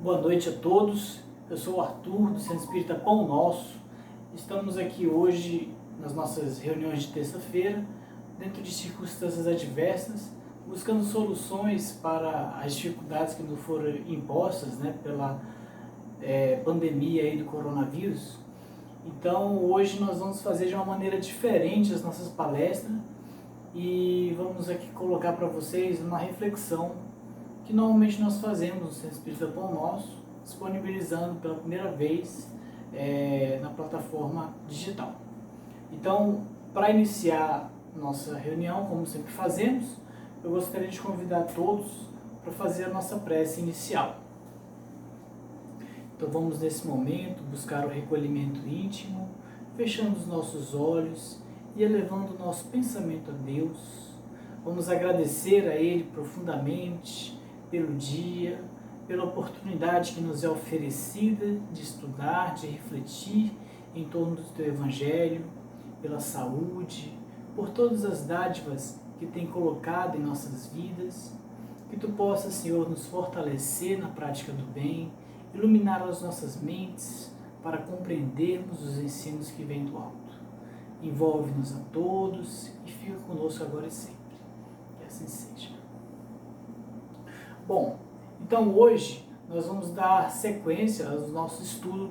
Boa noite a todos, eu sou o Arthur do Centro Espírita Pão Nosso. Estamos aqui hoje nas nossas reuniões de terça-feira, dentro de circunstâncias adversas, buscando soluções para as dificuldades que nos foram impostas pela pandemia aí do coronavírus. Então hoje nós vamos fazer de uma maneira diferente as nossas palestras e vamos aqui colocar para vocês uma reflexão que normalmente nós fazemos no Centro Espírita Pão Nosso, disponibilizando pela primeira vez na plataforma digital. Então, para iniciar nossa reunião, como sempre fazemos, eu gostaria de convidar todos para fazer a nossa prece inicial. Então vamos nesse momento buscar o recolhimento íntimo, fechando os nossos olhos e elevando o nosso pensamento a Deus. Vamos agradecer a Ele profundamente pelo dia, pela oportunidade que nos é oferecida de estudar, de refletir em torno do Teu Evangelho, pela saúde, por todas as dádivas que tem colocado em nossas vidas. Que Tu possa, Senhor, nos fortalecer na prática do bem, iluminar as nossas mentes para compreendermos os ensinos que vêm do alto. Envolve-nos a todos e fica conosco agora e sempre. Que assim seja. Bom, então hoje nós vamos dar sequência ao nosso estudo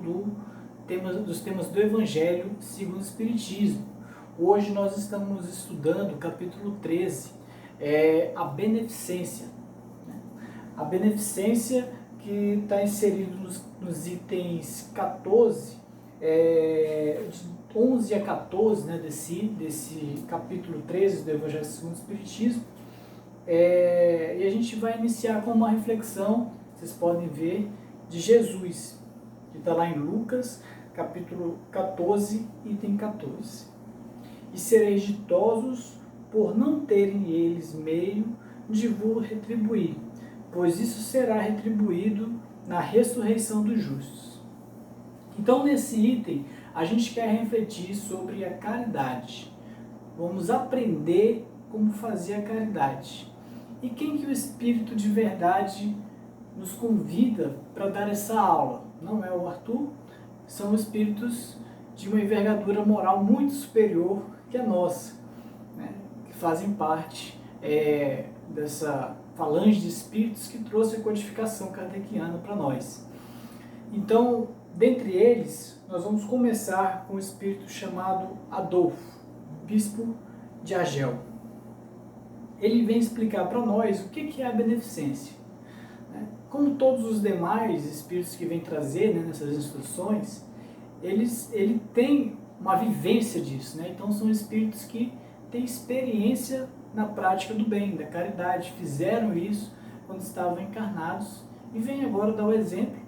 dos temas do Evangelho segundo o Espiritismo. Hoje nós estamos estudando o capítulo 13, a beneficência. A beneficência que está inserido nos itens 14, de 11 a 14 desse capítulo 13 do Evangelho segundo o Espiritismo. E a gente vai iniciar com uma reflexão, vocês podem ver, de Jesus, que está lá em Lucas, capítulo 14, item 14. E sereis ditosos por não terem eles meio de vos retribuir, pois isso será retribuído na ressurreição dos justos. Então, nesse item, a gente quer refletir sobre a caridade. Vamos aprender como fazer a caridade. E quem que o Espírito de verdade nos convida para dar essa aula? Não é o Arthur, são espíritos de uma envergadura moral muito superior que a nossa, que fazem parte dessa falange de espíritos que trouxe a codificação kardeciana para nós. Então, dentre eles, nós vamos começar com um espírito chamado Adolfo, bispo de Argel. Ele vem explicar para nós o que é a beneficência. Como todos os demais espíritos que vêm trazer nessas instruções, ele tem uma vivência disso. Então são espíritos que têm experiência na prática do bem, da caridade, fizeram isso quando estavam encarnados e vêm agora dar o exemplo,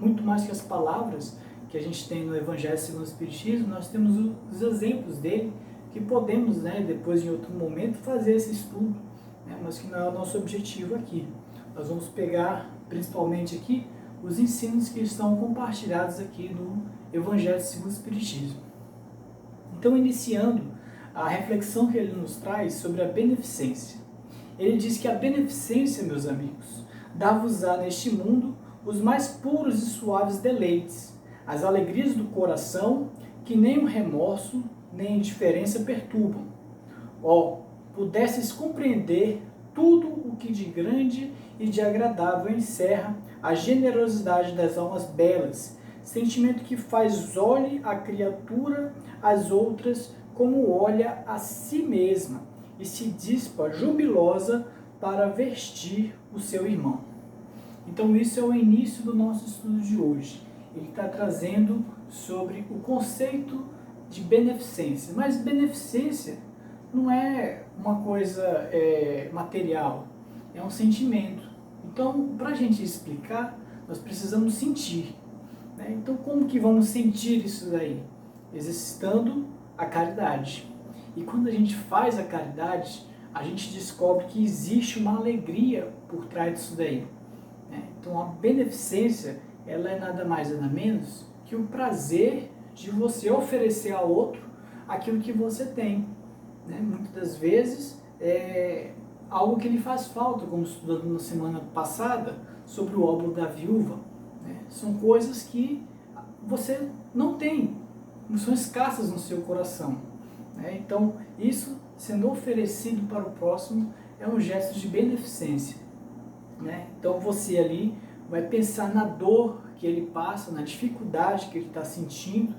muito mais que as palavras que a gente tem no Evangelho segundo o Espiritismo, nós temos os exemplos dele, que podemos, depois em outro momento, fazer esse estudo, mas que não é o nosso objetivo aqui. Nós vamos pegar, principalmente aqui, os ensinos que estão compartilhados aqui no Evangelho segundo o Espiritismo. Então, iniciando a reflexão que ele nos traz sobre a beneficência. Ele diz que a beneficência, meus amigos, dá-vos-á neste mundo os mais puros e suaves deleites, as alegrias do coração que nem o remorso nem a indiferença perturbam. Pudesses compreender tudo o que de grande e de agradável encerra a generosidade das almas belas, sentimento que faz olhe a criatura às outras como olha a si mesma e se dispa jubilosa para vestir o seu irmão. Então isso é o início do nosso estudo de hoje. Ele está trazendo sobre o conceito de beneficência, mas beneficência não é uma coisa material, é um sentimento. Então, para a gente explicar, nós precisamos sentir. Então, como que vamos sentir isso daí? Exercitando a caridade. E quando a gente faz a caridade, a gente descobre que existe uma alegria por trás disso daí. Então, a beneficência, ela é nada mais nada menos que o prazer de você oferecer ao outro aquilo que você tem. Muitas das vezes algo que lhe faz falta, como estudamos na semana passada sobre o óbolo da viúva. né? São coisas que você não tem, são escassas no seu coração, né? Então, isso sendo oferecido para o próximo é um gesto de beneficência, né? Então, você ali vai pensar na dor que ele passa, na dificuldade que ele está sentindo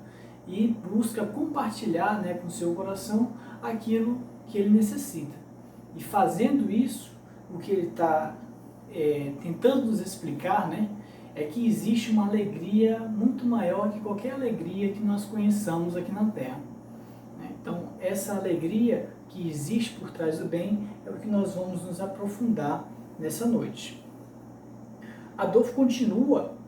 e busca compartilhar, né, com o seu coração aquilo que ele necessita. E fazendo isso, o que ele está tentando nos explicar, né, é que existe uma alegria muito maior que qualquer alegria que nós conheçamos aqui na Terra. Então, essa alegria que existe por trás do bem é o que nós vamos nos aprofundar nessa noite. Adolfo continua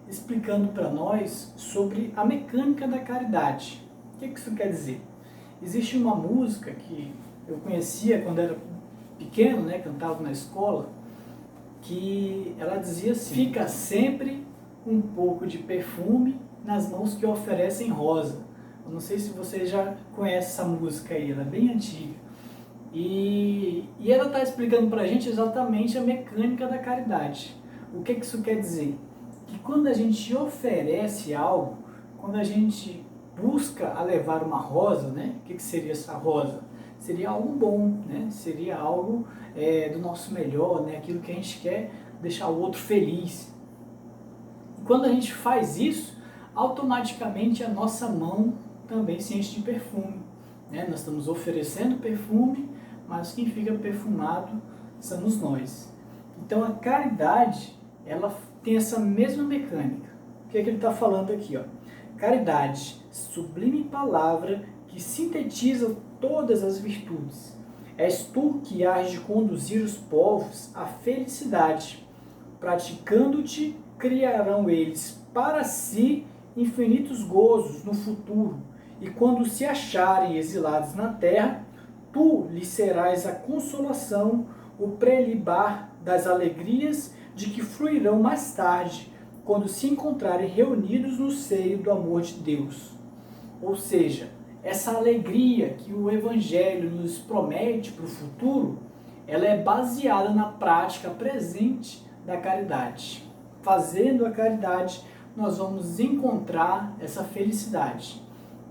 explicando para nós sobre a mecânica da caridade. O que isso quer dizer? Existe uma música que eu conhecia quando era pequeno, né, cantava na escola, que ela dizia assim: fica sempre um pouco de perfume nas mãos que oferecem rosa. Eu não sei se você já conhece essa música aí, ela é bem antiga. E ela está explicando para a gente exatamente a mecânica da caridade. O que isso quer dizer? Que quando a gente oferece algo, quando a gente busca a levar uma rosa, né? O que seria essa rosa? Seria algo bom, né? Seria algo do nosso melhor, né? Aquilo que a gente quer deixar o outro feliz. E quando a gente faz isso, automaticamente a nossa mão também se enche de perfume, né? Nós estamos oferecendo perfume, mas quem fica perfumado somos nós. Então a caridade, ela tem essa mesma mecânica. O que é que ele está falando aqui? Ó? Caridade, sublime palavra que sintetiza todas as virtudes. És tu que hás de conduzir os povos à felicidade. Praticando-te, criarão eles para si infinitos gozos no futuro. E quando se acharem exilados na terra, tu lhes serás a consolação, o prelibar das alegrias de que fluirão mais tarde, quando se encontrarem reunidos no seio do amor de Deus. Ou seja, essa alegria que o Evangelho nos promete para o futuro, ela é baseada na prática presente da caridade. Fazendo a caridade, nós vamos encontrar essa felicidade,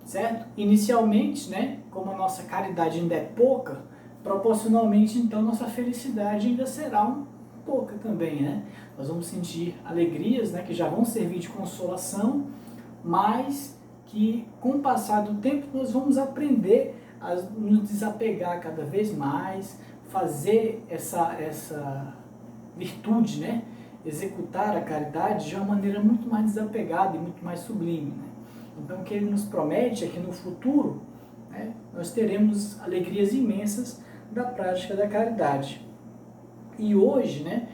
certo? Inicialmente, né, como a nossa caridade ainda é pouca, proporcionalmente, então, nossa felicidade ainda será pouca também, né? Nós vamos sentir alegrias, né, que já vão servir de consolação, mas que com o passar do tempo nós vamos aprender a nos desapegar cada vez mais, fazer essa virtude, né, executar a caridade de uma maneira muito mais desapegada e muito mais sublime, né? Então, o que ele nos promete é que no futuro, né, nós teremos alegrias imensas da prática da caridade. E hoje, né,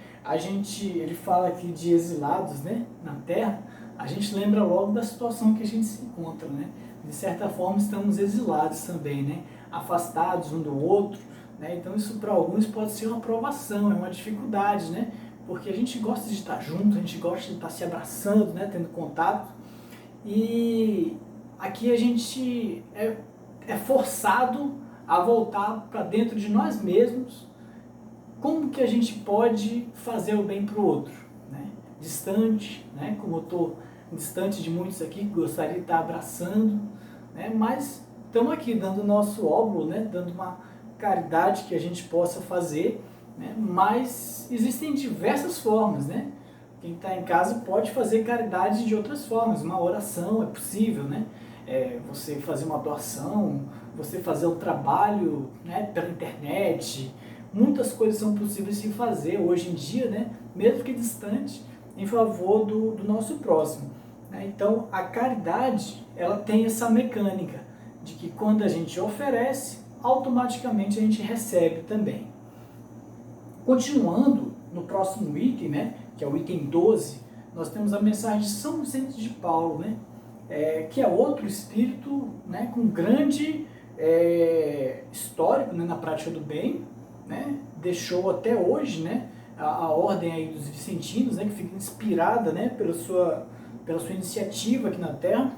ele fala aqui de exilados, né, na Terra, a gente lembra logo da situação que a gente se encontra, né? De certa forma estamos exilados também, né? Afastados um do outro, né? Então isso para alguns pode ser uma provação, é uma dificuldade, né? Porque a gente gosta de estar junto, a gente gosta de estar se abraçando, né, tendo contato. E aqui a gente é forçado a voltar para dentro de nós mesmos. Como que a gente pode fazer o bem para o outro, né? Distante, né? Como eu estou distante de muitos aqui que gostaria de estar abraçando, né? Mas estamos aqui dando o nosso óbolo, né? Dando uma caridade que a gente possa fazer, né? Mas existem diversas formas, né? Quem está em casa pode fazer caridade de outras formas. Uma oração é possível, né? Você fazer uma doação, você fazer um trabalho, né, pela internet. Muitas coisas são possíveis de fazer hoje em dia, né, mesmo que distante, em favor do nosso próximo, né? Então, a caridade, ela tem essa mecânica de que quando a gente oferece, automaticamente a gente recebe também. Continuando no próximo item, né, que é o item 12, nós temos a mensagem de São Vicente de Paulo, né, que é outro espírito, né, com grande histórico, né, na prática do bem, né, deixou até hoje, né, a ordem aí dos vicentinos, né, que fica inspirada, né, pela sua iniciativa aqui na Terra,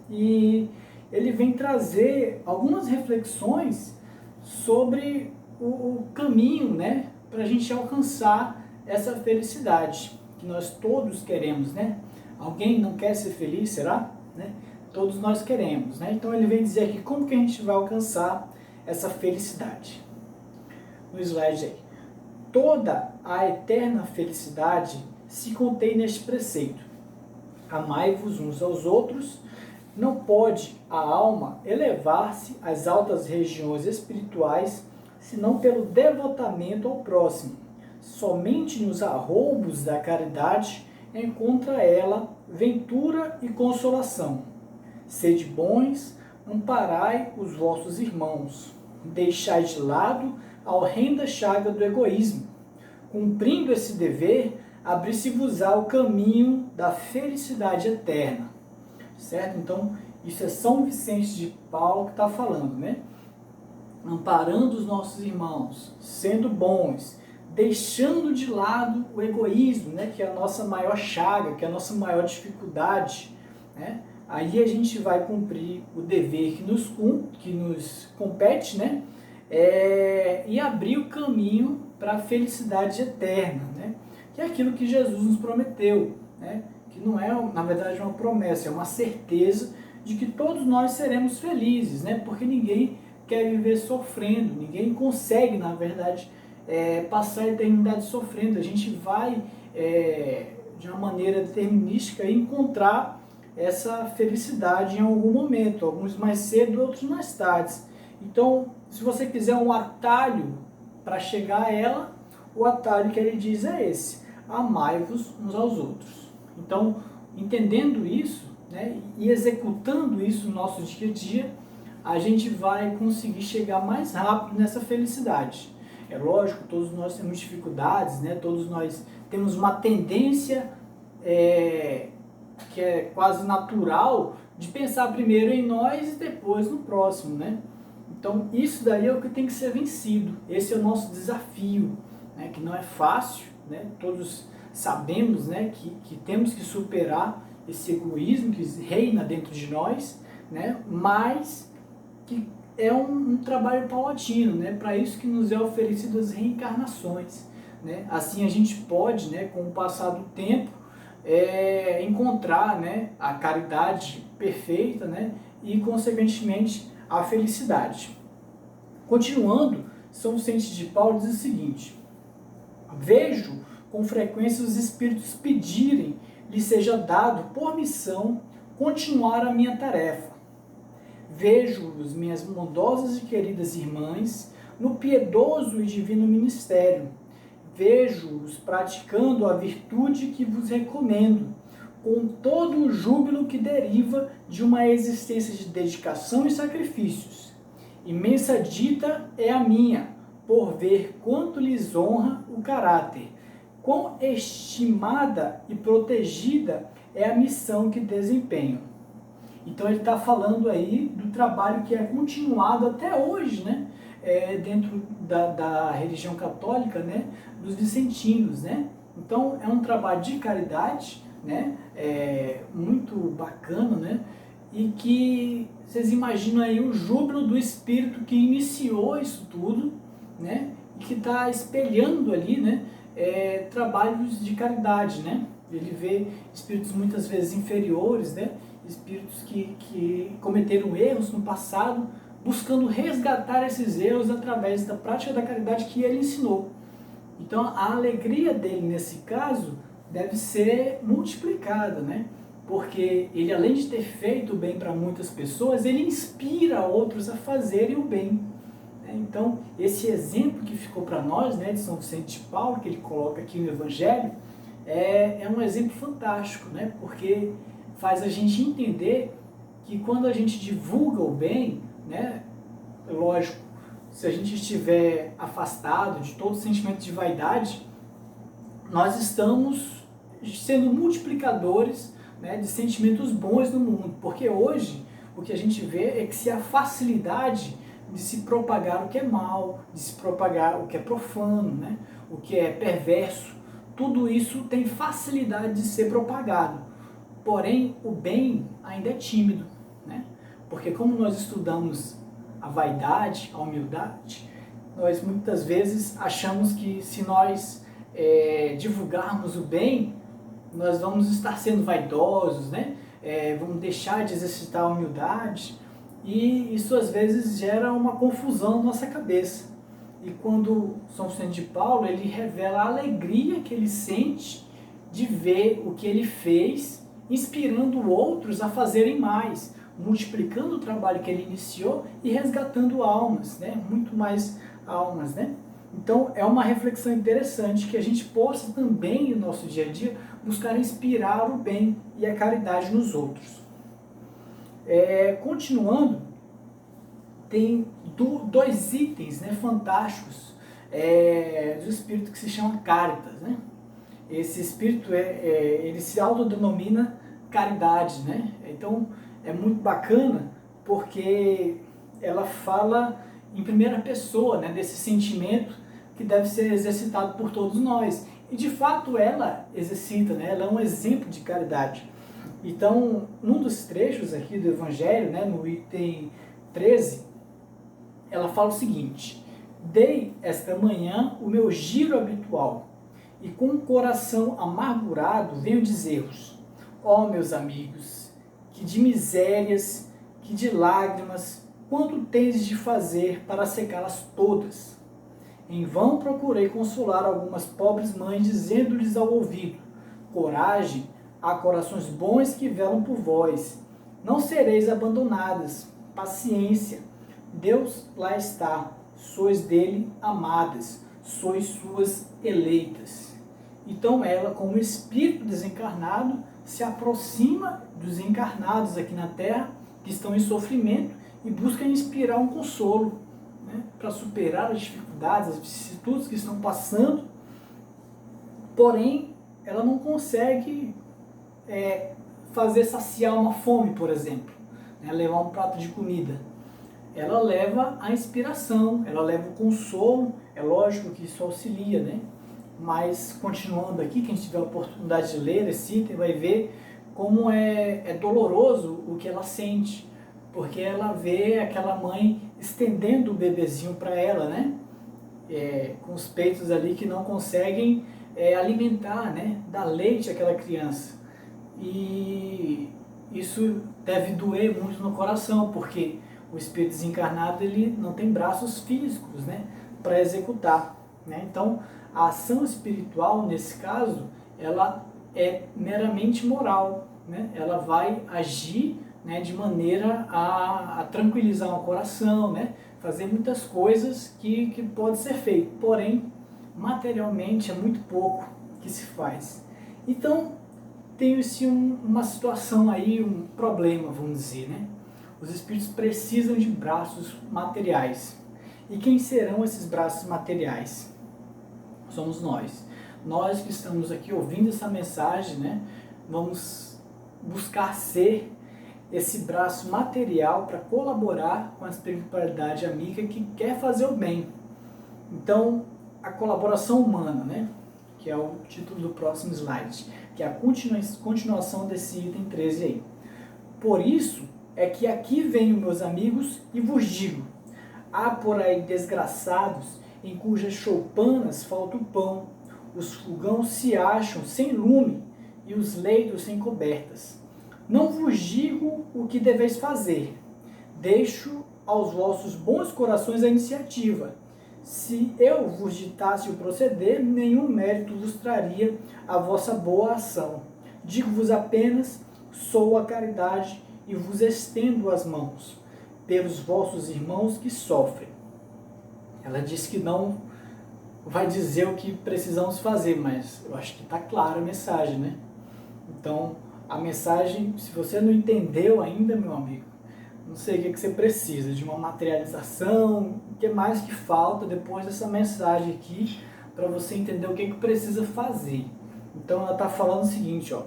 e ele vem trazer algumas reflexões sobre o caminho, né, para a gente alcançar essa felicidade que nós todos queremos, né? Alguém não quer ser feliz, será? Né? Todos nós queremos, né? Então ele vem dizer aqui como que a gente vai alcançar essa felicidade. No slide aí. Toda a eterna felicidade se contém neste preceito. Amai-vos uns aos outros. Não pode a alma elevar-se às altas regiões espirituais senão pelo devotamento ao próximo. Somente nos arroubos da caridade encontra ela ventura e consolação. Sede bons, amparai os vossos irmãos. Deixai de lado a horrenda chaga do egoísmo. Cumprindo esse dever, abrir-se-vos-á o caminho da felicidade eterna. Certo? Então, isso é São Vicente de Paulo que está falando, né? Amparando os nossos irmãos, sendo bons, deixando de lado o egoísmo, né? Que é a nossa maior chaga, que é a nossa maior dificuldade, né? Aí a gente vai cumprir o dever que nos compete, né? E abrir o caminho para a felicidade eterna, né? Que é aquilo que Jesus nos prometeu, né? Que não é, na verdade, uma promessa, é uma certeza de que todos nós seremos felizes, né? Porque ninguém quer viver sofrendo, ninguém consegue, na verdade, passar a eternidade sofrendo. A gente vai, de uma maneira determinística, encontrar essa felicidade em algum momento, alguns mais cedo, outros mais tarde. Então, se você quiser um atalho para chegar a ela, o atalho que ele diz é esse: amai-vos uns aos outros. Então, entendendo isso, né, e executando isso no nosso dia a dia, a gente vai conseguir chegar mais rápido nessa felicidade. É lógico, todos nós temos dificuldades, né, todos nós temos uma tendência que é quase natural de pensar primeiro em nós e depois no próximo, né? Então, isso daí é o que tem que ser vencido. Esse é o nosso desafio, né, que não é fácil, né? Todos sabemos, né, que temos que superar esse egoísmo que reina dentro de nós, né, mas que é um trabalho paulatino, né, para isso que nos é oferecido as reencarnações, né. Assim a gente pode, né, com o passar do tempo, encontrar, né, a caridade perfeita, né, e consequentemente a felicidade. Continuando, São Vicente de Paulo diz o seguinte: vejo com frequência os espíritos pedirem lhe seja dado por missão continuar a minha tarefa. Vejo-os, minhas bondosas e queridas irmãs, no piedoso e divino ministério. Vejo-os praticando a virtude que vos recomendo, com todo o júbilo que deriva de uma existência de dedicação e sacrifícios. Imensa dita é a minha, por ver quanto lhes honra o caráter. Quão estimada e protegida é a missão que desempenham. Então ele está falando aí do trabalho que é continuado até hoje, né? Dentro da religião católica, né? Dos vicentinos, né? Então é um trabalho de caridade, né? Muito bacana, né? E que vocês imaginam aí o júbilo do espírito que iniciou isso tudo, né? E que está espelhando ali, né? Trabalhos de caridade, né? Ele vê espíritos muitas vezes inferiores, né? Espíritos que cometeram erros no passado, buscando resgatar esses erros através da prática da caridade que ele ensinou. Então a alegria dele nesse caso deve ser multiplicada, né? Porque ele, além de ter feito o bem para muitas pessoas, ele inspira outros a fazerem o bem. Então, esse exemplo que ficou para nós, né, de São Vicente de Paulo, que ele coloca aqui no Evangelho, é um exemplo fantástico, né, porque faz a gente entender que quando a gente divulga o bem, né, lógico, se a gente estiver afastado de todo sentimento de vaidade, nós estamos sendo multiplicadores, né, de sentimentos bons no mundo, porque hoje o que a gente vê é que se a facilidade de se propagar o que é mal, de se propagar o que é profano, né? O que é perverso, tudo isso tem facilidade de ser propagado. Porém, o bem ainda é tímido, né? Porque como nós estudamos a vaidade, a humildade, nós muitas vezes achamos que se nós divulgarmos o bem, nós vamos estar sendo vaidosos, né? Vamos deixar de exercitar a humildade, e isso às vezes gera uma confusão na nossa cabeça. E quando São Vicente de Paulo, ele revela a alegria que ele sente de ver o que ele fez, inspirando outros a fazerem mais, multiplicando o trabalho que ele iniciou e resgatando almas, né? Muito mais almas, né? Então é uma reflexão interessante que a gente possa também, no nosso dia a dia, buscar inspirar o bem e a caridade nos outros. Continuando, tem dois itens, né, fantásticos do espírito que se chama Caritas, né? Esse espírito ele se autodenomina caridade, né? Então é muito bacana porque ela fala em primeira pessoa, né, desse sentimento que deve ser exercitado por todos nós. E de fato ela exercita, né? Ela é um exemplo de caridade. Então, num dos trechos aqui do Evangelho, né, no item 13, ela fala o seguinte: dei esta manhã o meu giro habitual, e com o coração amargurado venho dizer-vos: ó meus amigos, que de misérias, que de lágrimas, quanto tendes de fazer para secá-las todas? Em vão procurei consolar algumas pobres mães, dizendo-lhes ao ouvido: coragem, há corações bons que velam por vós. Não sereis abandonadas. Paciência. Deus lá está. Sois dele amadas. Sois suas eleitas. Então ela, como espírito desencarnado, se aproxima dos encarnados aqui na Terra, que estão em sofrimento, e busca inspirar um consolo, né, para superar as dificuldades, as vicissitudes que estão passando. Porém, ela não consegue fazer saciar uma fome, por exemplo, né, levar um prato de comida. Ela leva a inspiração, ela leva o consolo. É lógico que isso auxilia, né? Mas continuando aqui, quem tiver a oportunidade de ler esse item vai ver como é doloroso o que ela sente, porque ela vê aquela mãe estendendo o bebezinho para ela, né? Com os peitos ali que não conseguem alimentar, né? Dar leite àquela criança. E isso deve doer muito no coração, porque o espírito desencarnado ele não tem braços físicos, né, para executar, né? Então a ação espiritual nesse caso ela é meramente moral, né? Ela vai agir, né, de maneira a tranquilizar o coração, né? Fazer muitas coisas que pode ser feito, porém materialmente é muito pouco que se faz. Então tem-se uma situação aí, um problema, vamos dizer, né? Os espíritos precisam de braços materiais. E quem serão esses braços materiais? Somos nós. Nós que estamos aqui ouvindo essa mensagem, né? Vamos buscar ser esse braço material para colaborar com a espiritualidade amiga que quer fazer o bem. Então, a colaboração humana, né? Que é o título do próximo slide, que é a continuação desse item 13 aí. Por isso é que aqui venho, meus amigos, e vos digo: há por aí desgraçados em cujas choupanas falta o pão, os fogões se acham sem lume e os leitos sem cobertas. Não vos digo o que deveis fazer, deixo aos vossos bons corações a iniciativa. Se eu vos ditasse o proceder, nenhum mérito vos traria a vossa boa ação. Digo-vos apenas: sou a caridade e vos estendo as mãos pelos vossos irmãos que sofrem. Ela disse que não vai dizer o que precisamos fazer, mas eu acho que está clara a mensagem, né? Então, a mensagem, se você não entendeu ainda, meu amigo, não sei o que você precisa, de uma materialização, o que mais que falta depois dessa mensagem aqui, para você entender o que precisa fazer. Então ela está falando o seguinte, ó: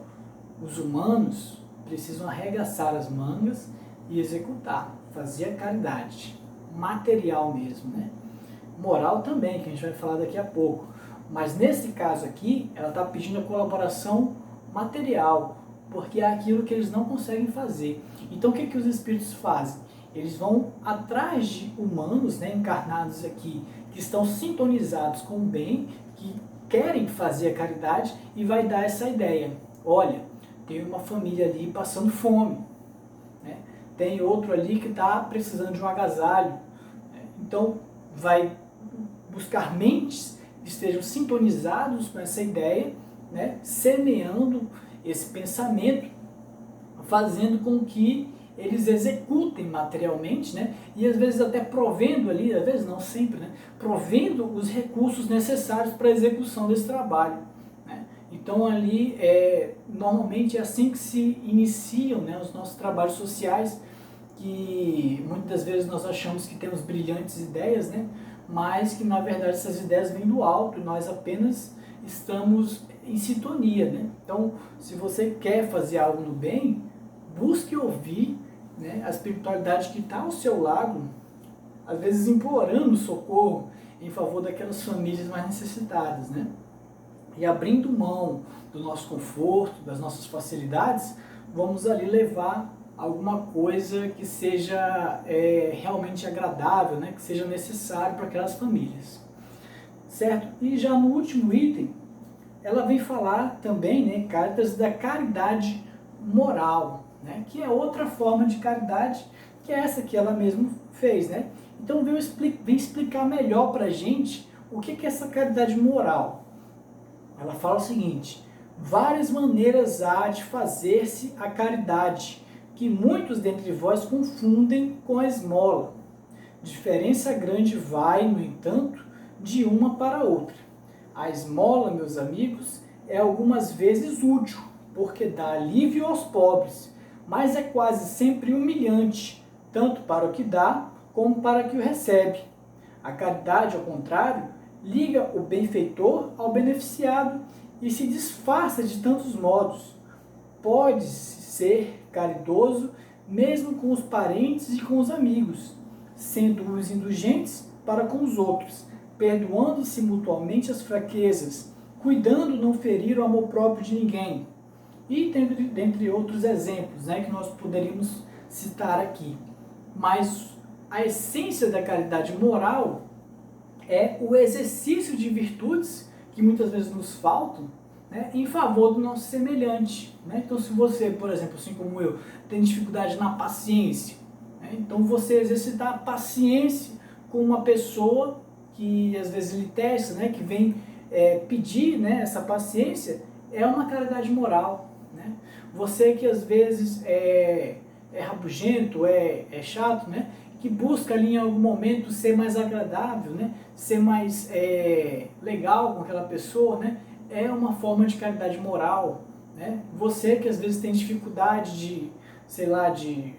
os humanos precisam arregaçar as mangas e executar, fazer a caridade, material mesmo, né? Moral também, que a gente vai falar daqui a pouco. Mas nesse caso aqui, ela está pedindo a colaboração material, porque é aquilo que eles não conseguem fazer. Então o que os espíritos fazem? Eles vão atrás de humanos, né, encarnados aqui, que estão sintonizados com o bem, que querem fazer a caridade, e vai dar essa ideia. olha, tem uma família ali passando fome, né? Tem outro ali que está precisando de um agasalho. Então, vai buscar mentes que estejam sintonizados com essa ideia, né? Semeando esse pensamento, fazendo com que eles executem materialmente, né? E às vezes até provendo ali, às vezes não sempre, né? Provendo os recursos necessários para a execução desse trabalho, né? Então ali, normalmente é assim que se iniciam, né, os nossos trabalhos sociais, que muitas vezes nós achamos que temos brilhantes ideias, né? Mas que na verdade essas ideias vêm do alto e nós apenas estamos em sintonia, né? Então, se você quer fazer algo no bem, busque ouvir, né, a espiritualidade que está ao seu lado, às vezes implorando socorro em favor daquelas famílias mais necessitadas, né? E abrindo mão do nosso conforto, das nossas facilidades, vamos ali levar alguma coisa que seja realmente agradável, né, que seja necessário para aquelas famílias, certo? E já no último item, ela vem falar também, né, cartas da caridade moral, né, que é outra forma de caridade, que é essa que ela mesma fez, né? Então vem explicar melhor para a gente o que é essa caridade moral. Ela fala o seguinte: várias maneiras há de fazer-se a caridade, que muitos dentre vós confundem com a esmola. Diferença grande vai, no entanto, de uma para outra. A esmola, meus amigos, é algumas vezes útil, porque dá alívio aos pobres, mas é quase sempre humilhante, tanto para o que dá como para o que o recebe. A caridade, ao contrário, liga o benfeitor ao beneficiado e se disfarça de tantos modos. Pode-se ser caridoso mesmo com os parentes e com os amigos, sendo uns indulgentes para com os outros, perdoando-se mutuamente as fraquezas, cuidando não ferir o amor próprio de ninguém. E dentre outros exemplos, né, que nós poderíamos citar aqui. Mas a essência da caridade moral é o exercício de virtudes que muitas vezes nos faltam, né, em favor do nosso semelhante, né? Então, se você, por exemplo, assim como eu, tem dificuldade na paciência, né, então você exercitar a paciência com uma pessoa que às vezes lhe testa, né, que vem pedir, né, essa paciência, é uma caridade moral, né? Você que às vezes é rabugento, é chato, né, que busca ali em algum momento ser mais agradável, né, ser mais legal com aquela pessoa, né, é uma forma de caridade moral, né? Você que às vezes tem dificuldade de, sei lá, de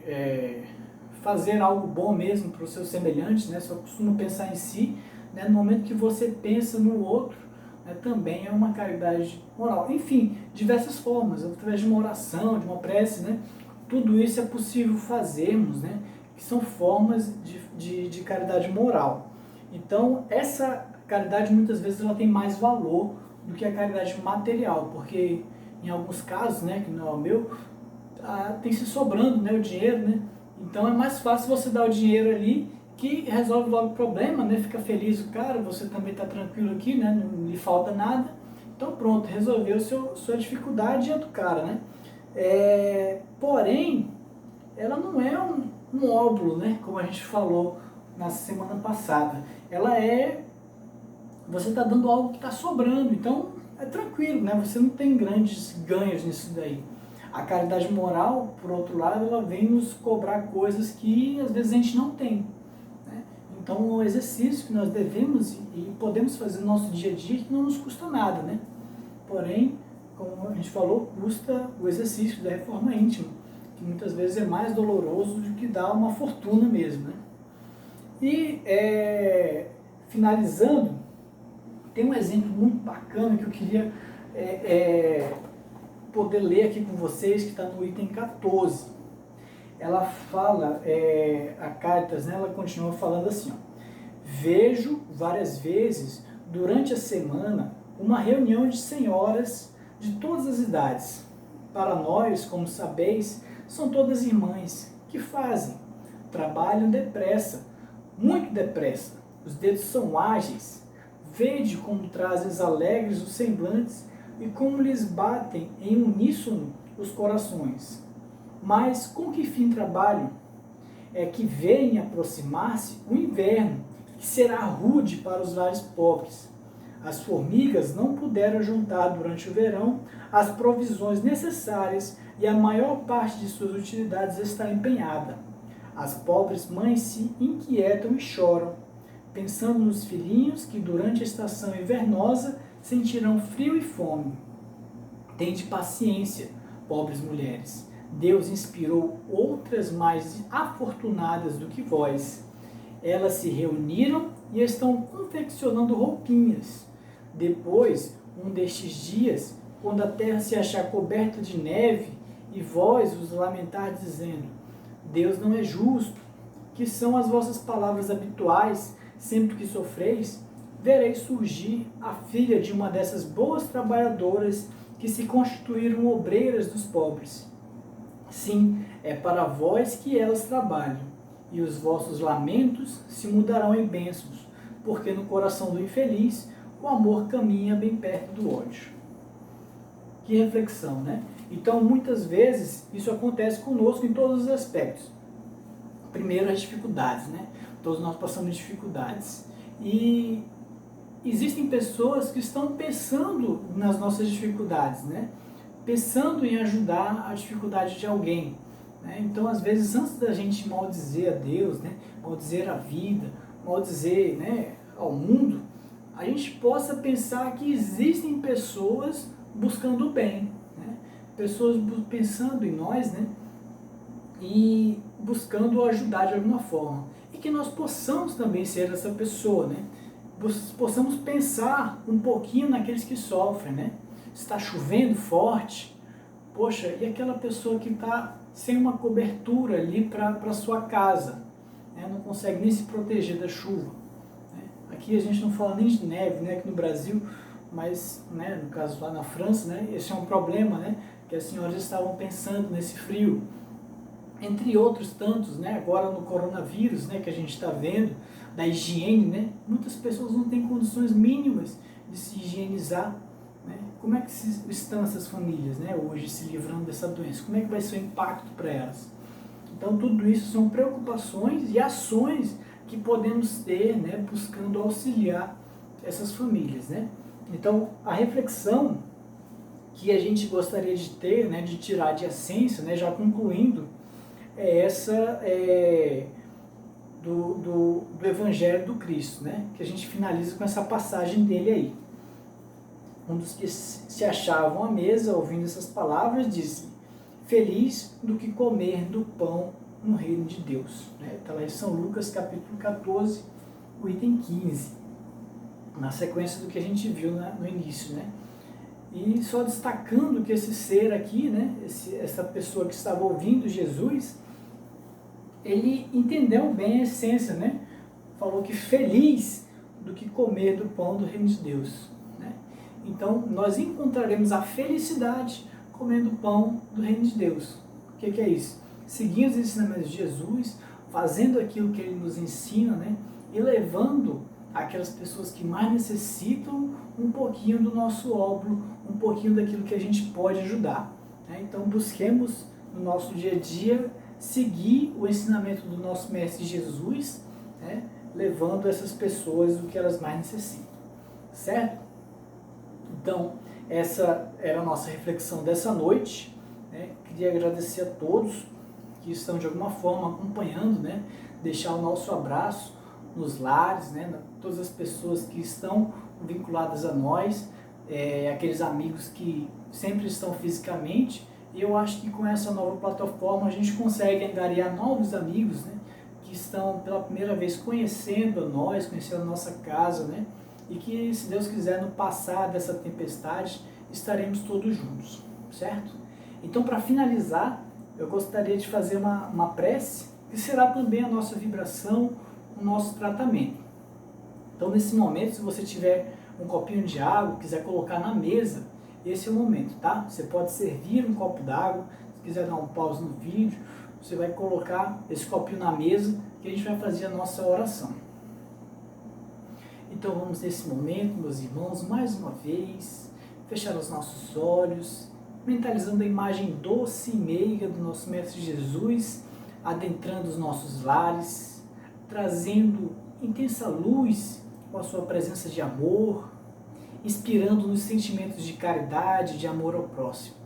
fazer algo bom mesmo para os seus semelhantes, né, só costuma pensar em si, né, no momento que você pensa no outro, né, também é uma caridade moral. Enfim, diversas formas, através de uma oração, de uma prece, né, tudo isso é possível fazermos, né, que são formas de caridade moral. Então, essa caridade muitas vezes ela tem mais valor do que a caridade material, porque em alguns casos, né, que não é o meu, tem se sobrando, né, o dinheiro, né, então é mais fácil você dar o dinheiro ali que resolve logo o problema, né, fica feliz o cara, você também está tranquilo aqui, né, não lhe falta nada, então pronto, resolveu sua dificuldade e a do cara, né. Porém, ela não é um óbolo, né, como a gente falou na semana passada, ela você está dando algo que está sobrando, então é tranquilo, né? Você não tem grandes ganhos nisso daí. A caridade moral, por outro lado, ela vem nos cobrar coisas que às vezes a gente não tem, né? Então é um exercício que nós devemos e podemos fazer no nosso dia a dia que não nos custa nada, né? Porém, como a gente falou, custa o exercício da reforma íntima, que muitas vezes é mais doloroso do que dar uma fortuna mesmo, né? E finalizando, tem um exemplo muito bacana que eu queria poder ler aqui com vocês, que está no item 14. Ela fala, a Cartas, né, ela continua falando assim, ó: vejo várias vezes durante a semana uma reunião de senhoras de todas as idades. Para nós, como sabeis, são todas irmãs. Que fazem? Trabalham depressa, muito depressa. Os dedos são ágeis. Vede como trazem alegres os semblantes e como lhes batem em uníssono os corações. Mas com que fim trabalham? É que veem aproximar-se o inverno, que será rude para os lares pobres. As formigas não puderam juntar durante o verão as provisões necessárias e a maior parte de suas utilidades está empenhada. As pobres mães se inquietam e choram, pensando nos filhinhos que durante a estação invernosa sentirão frio e fome. Tende paciência, pobres mulheres. Deus inspirou outras mais afortunadas do que vós. Elas se reuniram e estão confeccionando roupinhas. Depois, um destes dias, quando a terra se achar coberta de neve, e vós vos lamentar dizendo, Deus não é justo, que são as vossas palavras habituais, sempre que sofreis, vereis surgir a filha de uma dessas boas trabalhadoras que se constituíram obreiras dos pobres. Sim, é para vós que elas trabalham, e os vossos lamentos se mudarão em bênçãos, porque no coração do infeliz o amor caminha bem perto do ódio. Que reflexão, né? Então, muitas vezes, isso acontece conosco em todos os aspectos. Primeiro, as dificuldades, né? Todos nós passamos dificuldades. E existem pessoas que estão pensando nas nossas dificuldades, né? Pensando em ajudar a dificuldade de alguém. Né? Então, às vezes, antes da gente maldizer a Deus, né? Maldizer a vida, maldizer, né, ao mundo, a gente possa pensar que existem pessoas buscando o bem, né? Pessoas pensando em nós, né? E buscando ajudar de alguma forma. E que nós possamos também ser essa pessoa, né? Possamos pensar um pouquinho naqueles que sofrem, né? Está chovendo forte, poxa, e aquela pessoa que está sem uma cobertura ali para sua casa, né? Não consegue nem se proteger da chuva. Né? Aqui a gente não fala nem de neve, né? Aqui no Brasil, mas, né, no caso lá na França, né, esse é um problema, né, que as senhoras estavam pensando nesse frio. Entre outros tantos, né, agora no coronavírus, né, que a gente está vendo, da higiene, né, muitas pessoas não têm condições mínimas de se higienizar. Né? Como é que estão essas famílias, né, hoje se livrando dessa doença? Como é que vai ser o impacto para elas? Então tudo isso são preocupações e ações que podemos ter, né, buscando auxiliar essas famílias, né? Então a reflexão que a gente gostaria de ter, né, de tirar de essência, né, já concluindo, é essa do Evangelho do Cristo, né, que a gente finaliza com essa passagem dele aí. Um dos que se achavam à mesa, ouvindo essas palavras, disse, feliz do que comer do pão no reino de Deus. Está lá em São Lucas, capítulo 14, o item 15, na sequência do que a gente viu no início. Né? E só destacando que esse ser aqui, né, essa pessoa que estava ouvindo Jesus, ele entendeu bem a essência, né? Falou que feliz do que comer do pão do reino de Deus. Né? Então, nós encontraremos a felicidade comendo o pão do reino de Deus. O que é isso? Seguindo os ensinamentos de Jesus, fazendo aquilo que ele nos ensina, né? E levando aquelas pessoas que mais necessitam um pouquinho do nosso óbolo, um pouquinho daquilo que a gente pode ajudar. Né? Então, busquemos no nosso dia a dia seguir o ensinamento do nosso Mestre Jesus, né? Levando essas pessoas o que elas mais necessitam. Certo? Então, essa era a nossa reflexão dessa noite. Né? Queria agradecer a todos que estão de alguma forma acompanhando, né? Deixar o nosso abraço nos lares, né? Todas as pessoas que estão vinculadas a nós, aqueles amigos que sempre estão fisicamente, e eu acho que com essa nova plataforma a gente consegue angariar novos amigos, né? Que estão pela primeira vez conhecendo a nós, conhecendo a nossa casa, né? E que, se Deus quiser, no passar dessa tempestade, estaremos todos juntos, certo? Então, para finalizar, eu gostaria de fazer uma prece, que será também a nossa vibração, o nosso tratamento. Então, nesse momento, se você tiver um copinho de água, quiser colocar na mesa, esse é o momento, tá? Você pode servir um copo d'água, se quiser dar um pause no vídeo, você vai colocar esse copinho na mesa, que a gente vai fazer a nossa oração. Então, vamos nesse momento, meus irmãos, mais uma vez, fechar os nossos olhos, mentalizando a imagem doce e meiga do nosso Mestre Jesus, adentrando os nossos lares, trazendo intensa luz com a sua presença de amor, inspirando-nos sentimentos de caridade, de amor ao próximo.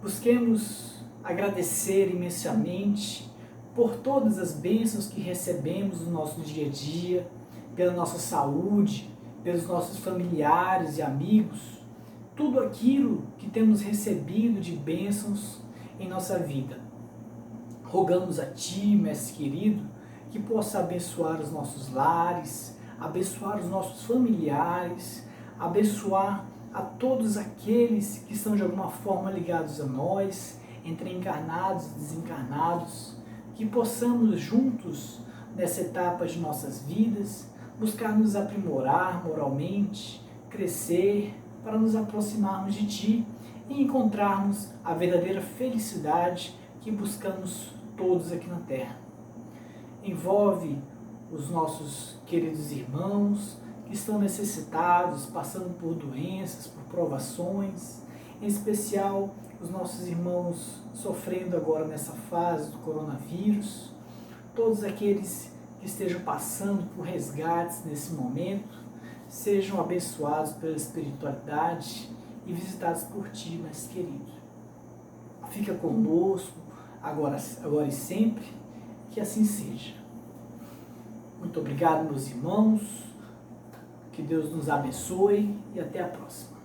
Busquemos agradecer imensamente por todas as bênçãos que recebemos no nosso dia a dia, pela nossa saúde, pelos nossos familiares e amigos, tudo aquilo que temos recebido de bênçãos em nossa vida. Rogamos a Ti, Mestre querido, que possa abençoar os nossos lares, abençoar os nossos familiares, abençoar a todos aqueles que estão de alguma forma ligados a nós, entre encarnados e desencarnados, que possamos juntos, nessa etapa de nossas vidas, buscar nos aprimorar moralmente, crescer, para nos aproximarmos de Ti e encontrarmos a verdadeira felicidade que buscamos todos aqui na Terra. Envolve os nossos queridos irmãos que estão necessitados, passando por doenças, por provações, em especial os nossos irmãos sofrendo agora nessa fase do coronavírus, todos aqueles que estejam passando por resgates nesse momento, sejam abençoados pela espiritualidade e visitados por Ti, Mestre querido. Fica conosco agora e sempre, que assim seja. Muito obrigado, meus irmãos, que Deus nos abençoe e até a próxima.